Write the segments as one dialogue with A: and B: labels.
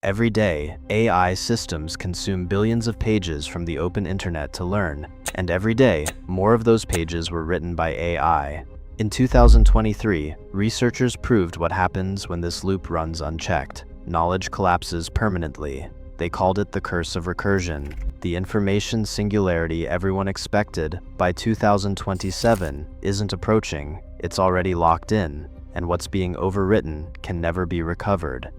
A: Every day, AI systems consume billions of pages from the open internet to learn, and every day, more of those pages were written by AI. In 2023, researchers proved what happens when this loop runs unchecked. Knowledge collapses permanently. They called it the curse of recursion. The information singularity everyone expected by 2027 isn't approaching, it's already locked in, and what's being overwritten can never be recovered.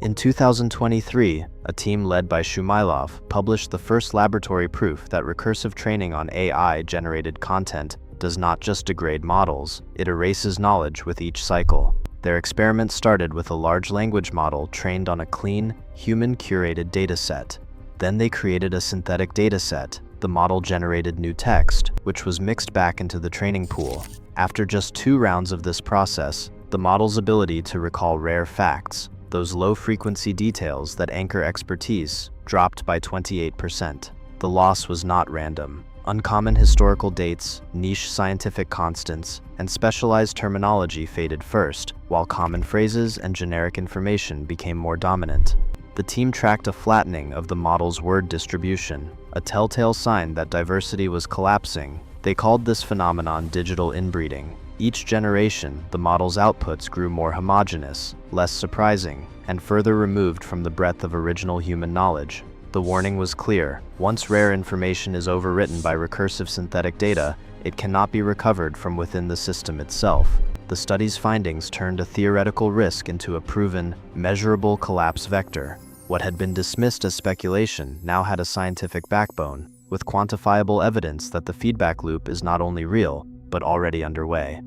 A: In 2023, a team led by Shumailov published the first laboratory proof that recursive training on AI-generated content does not just degrade models, it erases knowledge with each cycle. Their experiment started with a large language model trained on a clean, human-curated dataset. Then they created a synthetic dataset. The model generated new text, which was mixed back into the training pool. After just 2 rounds of this process, the model's ability to recall rare facts, those low-frequency details that anchor expertise, dropped by 28%. The loss was not random. Uncommon historical dates, niche scientific constants, and specialized terminology faded first, while common phrases and generic information became more dominant. The team tracked a flattening of the model's word distribution, a telltale sign that diversity was collapsing. They called this phenomenon digital inbreeding. Each generation, the model's outputs grew more homogeneous, less surprising, and further removed from the breadth of original human knowledge. The warning was clear. Once rare information is overwritten by recursive synthetic data, it cannot be recovered from within the system itself. The study's findings turned a theoretical risk into a proven, measurable collapse vector. What had been dismissed as speculation now had a scientific backbone, with quantifiable evidence that the feedback loop is not only real, but already underway.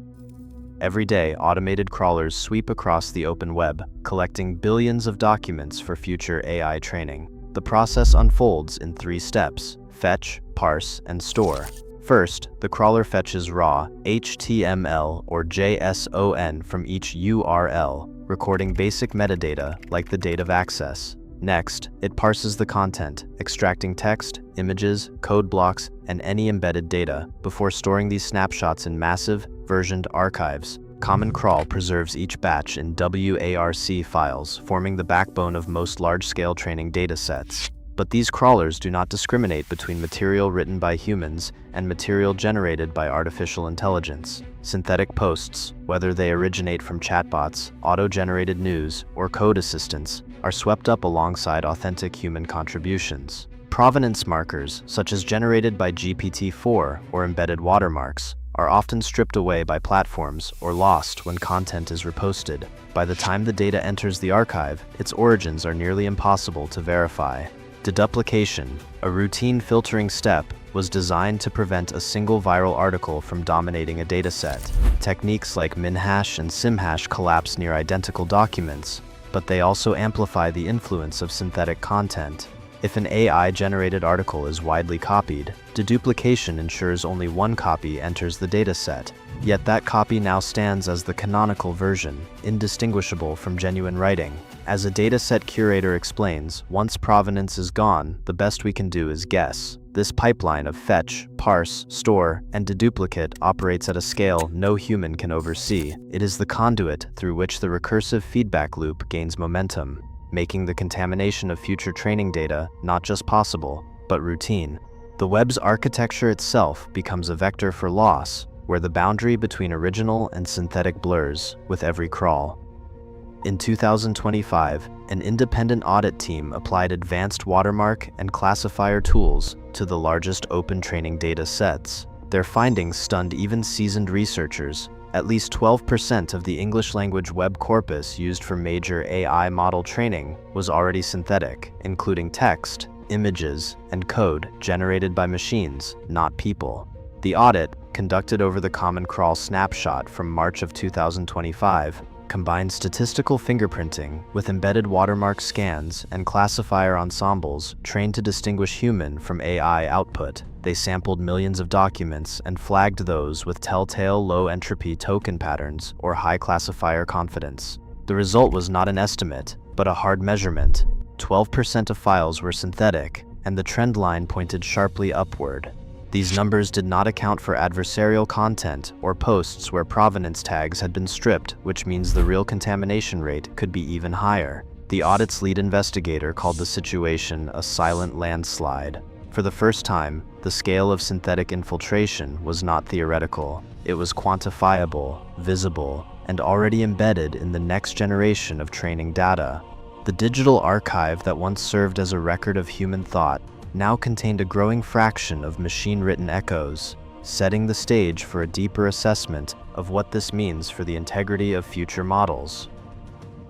A: Every day, automated crawlers sweep across the open web, collecting billions of documents for future AI training. The process unfolds in 3 steps: fetch, parse, and store. First, the crawler fetches raw HTML or JSON from each URL, recording basic metadata like the date of access. Next, it parses the content, extracting text, images, code blocks, and any embedded data, before storing these snapshots in massive, versioned archives. Common Crawl preserves each batch in WARC files, forming the backbone of most large-scale training datasets. But these crawlers do not discriminate between material written by humans and material generated by artificial intelligence. Synthetic posts, whether they originate from chatbots, auto-generated news, or code assistants, are swept up alongside authentic human contributions. Provenance markers, such as generated by GPT-4 or embedded watermarks, are often stripped away by platforms or lost when content is reposted. By the time the data enters the archive, its origins are nearly impossible to verify. Deduplication, a routine filtering step, was designed to prevent a single viral article from dominating a dataset. Techniques like minhash and simhash collapse near identical documents, but they also amplify the influence of synthetic content. If an AI-generated article is widely copied, deduplication ensures only one copy enters the dataset. Yet that copy now stands as the canonical version, indistinguishable from genuine writing. As a dataset curator explains, once provenance is gone, the best we can do is guess. This pipeline of fetch, parse, store, and deduplicate operates at a scale no human can oversee. It is the conduit through which the recursive feedback loop gains momentum, making the contamination of future training data not just possible, but routine. The web's architecture itself becomes a vector for loss, where the boundary between original and synthetic blurs with every crawl. In 2025, an independent audit team applied advanced watermark and classifier tools to the largest open training data sets. Their findings stunned even seasoned researchers. At least 12% of the English-language web corpus used for major AI model training was already synthetic, including text, images, and code generated by machines, not people. The audit, conducted over the Common Crawl snapshot from March of 2025, combined statistical fingerprinting with embedded watermark scans and classifier ensembles trained to distinguish human from AI output. They sampled millions of documents and flagged those with telltale low-entropy token patterns or high classifier confidence. The result was not an estimate, but a hard measurement. 12% of files were synthetic, and the trend line pointed sharply upward. These numbers did not account for adversarial content or posts where provenance tags had been stripped, which means the real contamination rate could be even higher. The audit's lead investigator called the situation a silent landslide. For the first time, the scale of synthetic infiltration was not theoretical. It was quantifiable, visible, and already embedded in the next generation of training data. The digital archive that once served as a record of human thought now contained a growing fraction of machine-written echoes, setting the stage for a deeper assessment of what this means for the integrity of future models.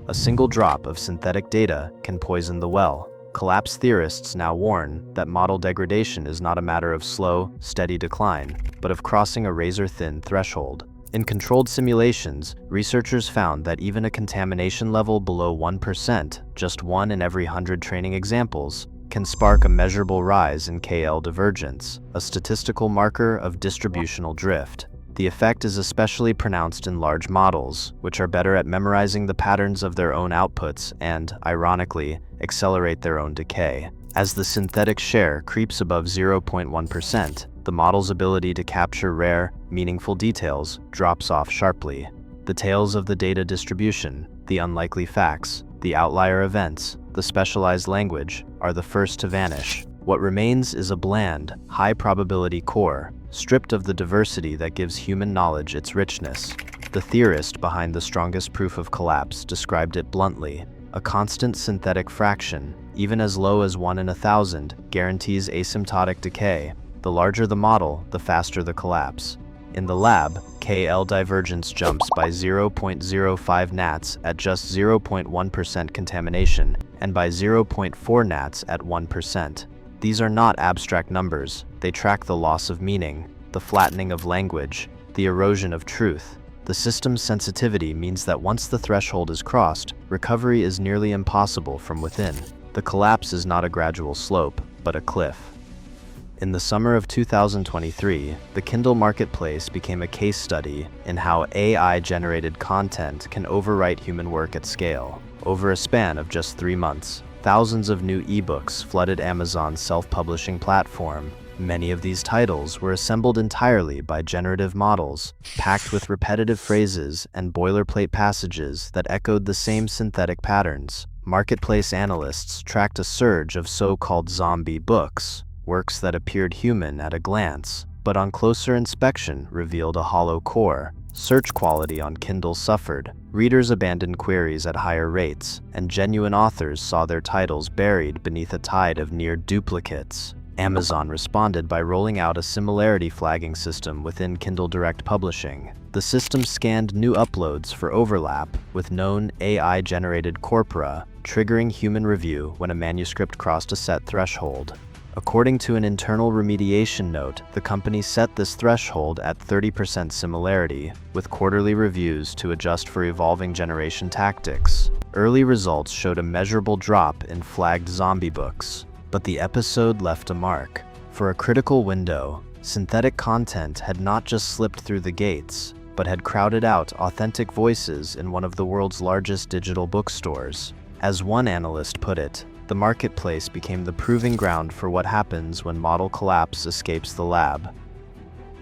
A: A single drop of synthetic data can poison the well. Collapse theorists now warn that model degradation is not a matter of slow, steady decline, but of crossing a razor-thin threshold. In controlled simulations, researchers found that even a contamination level below 1%, just 1 in every 100 training examples, can spark a measurable rise in KL divergence, a statistical marker of distributional drift. The effect is especially pronounced in large models, which are better at memorizing the patterns of their own outputs and, ironically, accelerate their own decay. As the synthetic share creeps above 0.1%, the model's ability to capture rare, meaningful details drops off sharply. The tails of the data distribution, the unlikely facts, the outlier events, the specialized language, are the first to vanish. What remains is a bland, high-probability core, stripped of the diversity that gives human knowledge its richness. The theorist behind the strongest proof of collapse described it bluntly: a constant synthetic fraction, even as low as 1 in 1,000, guarantees asymptotic decay. The larger the model, the faster the collapse. In the lab, KL divergence jumps by 0.05 nats at just 0.1% contamination, and by 0.4 nats at 1%. These are not abstract numbers. They track the loss of meaning, the flattening of language, the erosion of truth. The system's sensitivity means that once the threshold is crossed, recovery is nearly impossible from within. The collapse is not a gradual slope, but a cliff. In the summer of 2023, the Kindle marketplace became a case study in how AI-generated content can overwrite human work at scale. Over a span of just 3 months, thousands of new ebooks flooded Amazon's self-publishing platform. Many of these titles were assembled entirely by generative models, packed with repetitive phrases and boilerplate passages that echoed the same synthetic patterns. Marketplace analysts tracked a surge of so-called zombie books, works that appeared human at a glance, but on closer inspection revealed a hollow core. Search quality on Kindle suffered, readers abandoned queries at higher rates, and genuine authors saw their titles buried beneath a tide of near duplicates. Amazon responded by rolling out a similarity flagging system within Kindle Direct Publishing. The system scanned new uploads for overlap with known AI-generated corpora, triggering human review when a manuscript crossed a set threshold. According to an internal remediation note, the company set this threshold at 30% similarity, with quarterly reviews to adjust for evolving generation tactics. Early results showed a measurable drop in flagged zombie books, but the episode left a mark. For a critical window, synthetic content had not just slipped through the gates, but had crowded out authentic voices in one of the world's largest digital bookstores. As one analyst put it, the marketplace became the proving ground for what happens when model collapse escapes the lab.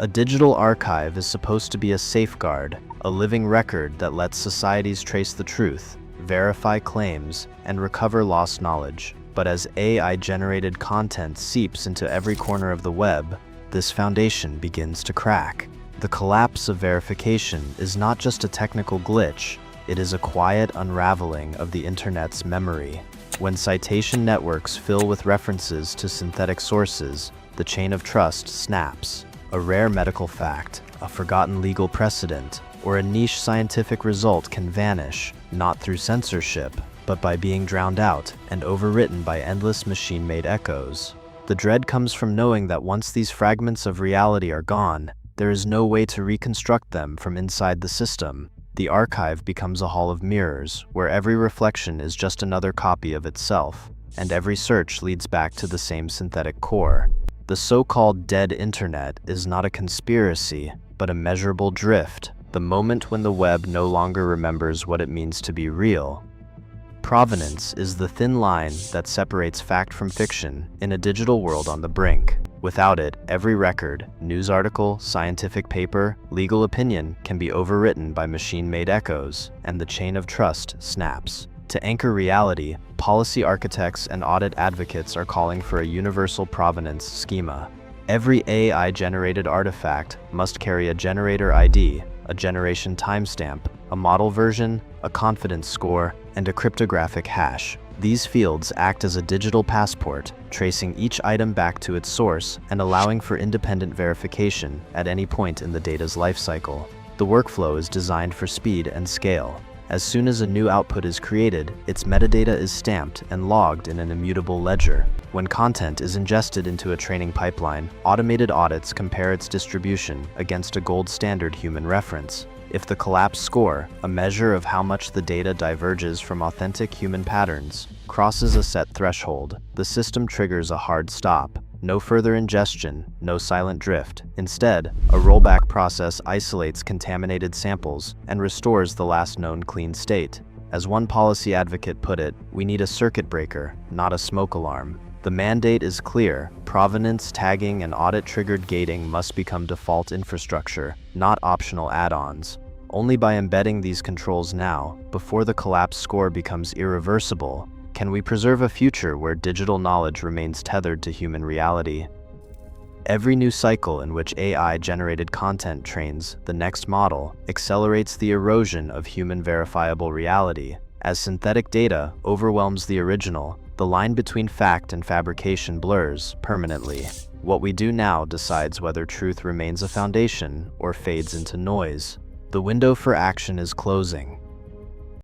A: A digital archive is supposed to be a safeguard, a living record that lets societies trace the truth, verify claims, and recover lost knowledge. But as AI-generated content seeps into every corner of the web, this foundation begins to crack. The collapse of verification is not just a technical glitch, it is a quiet unraveling of the internet's memory. When citation networks fill with references to synthetic sources, the chain of trust snaps. A rare medical fact, a forgotten legal precedent, or a niche scientific result can vanish, not through censorship, but by being drowned out and overwritten by endless machine-made echoes. The dread comes from knowing that once these fragments of reality are gone, there is no way to reconstruct them from inside the system. The archive becomes a hall of mirrors, where every reflection is just another copy of itself, and every search leads back to the same synthetic core. The so-called dead internet is not a conspiracy, but a measurable drift, the moment when the web no longer remembers what it means to be real. Provenance is the thin line that separates fact from fiction in a digital world on the brink. Without it, every record, news article, scientific paper, legal opinion can be overwritten by machine-made echoes, and the chain of trust snaps. To anchor reality, policy architects and audit advocates are calling for a universal provenance schema. Every AI-generated artifact must carry a generator ID, a generation timestamp, a model version, a confidence score, and a cryptographic hash. These fields act as a digital passport, tracing each item back to its source and allowing for independent verification at any point in the data's lifecycle. The workflow is designed for speed and scale. As soon as a new output is created, its metadata is stamped and logged in an immutable ledger. When content is ingested into a training pipeline, automated audits compare its distribution against a gold standard human reference. If the collapse score, a measure of how much the data diverges from authentic human patterns, crosses a set threshold, the system triggers a hard stop. No further ingestion, no silent drift. Instead, a rollback process isolates contaminated samples and restores the last known clean state. As one policy advocate put it, we need a circuit breaker, not a smoke alarm. The mandate is clear: provenance, tagging, and audit-triggered gating must become default infrastructure, not optional add-ons. Only by embedding these controls now, before the collapse score becomes irreversible, can we preserve a future where digital knowledge remains tethered to human reality. Every new cycle in which AI-generated content trains the next model accelerates the erosion of human verifiable reality. As synthetic data overwhelms the original, the line between fact and fabrication blurs permanently. What we do now decides whether truth remains a foundation or fades into noise. The window for action is closing.